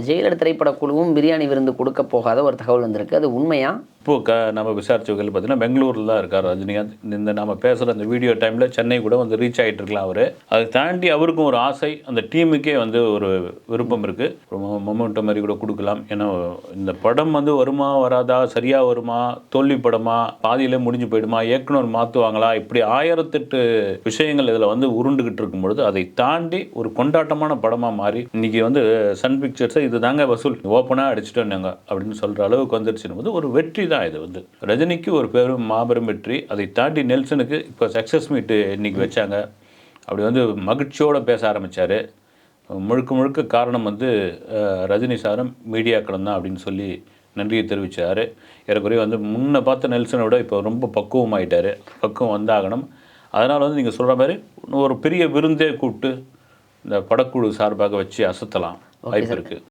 Jailer திரைப்பட குழுவும் பிரியாணி விருந்து கொடுக்க போகாத ஒரு தகவல் வந்திருக்கு. அது உண்மையா? இப்போ நம்ம விசாரிச்ச வகையில் பார்த்தீங்கன்னா பெங்களூரில் தான் இருக்கார் ரஜினிகாந்த். இந்த நம்ம பேசுகிற அந்த வீடியோ டைமில் சென்னை கூட வந்து ரீச் ஆகிட்டு இருக்கலாம் அவர். அதை தாண்டி அவருக்கும் ஒரு ஆசை, அந்த டீமுக்கே வந்து ஒரு விருப்பம் இருக்குது. ஒரு மொமெண்ட்டோ மாதிரி கூட கொடுக்கலாம். ஏன்னா இந்த படம் வந்து வருமா வராதா, சரியாக வருமா, தோல்வி படமா, பாதியிலே முடிஞ்சு போயிடுமா, இயக்குனர் மாற்றுவாங்களா, இப்படி 1008 விஷயங்கள் இதில் வந்து உருண்டுகிட்டு இருக்கும்பொழுது அதை தாண்டி ஒரு கொண்டாட்டமான படமாக மாறி இன்னைக்கு வந்து சன் பிக்சர்ஸை இது தாங்க வசூல் ஓப்பனாக அடிச்சுட்டோம் அப்படின்னு சொல்கிற அளவுக்கு வந்துருச்சுன்னு போது ஒரு வெற்றி தான். இது வந்து ரஜினிக்கு ஒரு பெரும் மாபெரும் வெற்றி. அதை தாண்டி நெல்சனுக்கு இப்போ சக்ஸஸ் மீட்டு இன்னைக்கு வச்சாங்க. அப்படி வந்து மகிழ்ச்சியோடு பேச ஆரம்பித்தார். முழுக்க முழுக்க காரணம் வந்து ரஜினி சாரும் மீடியாக்களும் தான் அப்படின்னு சொல்லி நன்றியை தெரிவித்தார். ஏறக்குறைய வந்து முன்ன பார்த்த நெல்சனை விட இப்போ ரொம்ப பக்குவமாயிட்டார். பக்குவம் வந்தாகணும். அதனால் வந்து நீங்கள் சொல்கிற மாதிரி ஒரு பெரிய விருந்தே கூப்பிட்டு இந்த படக்குழு சார்பாக வச்சு அசத்தலாம் வாய்ப்பு இருக்குது.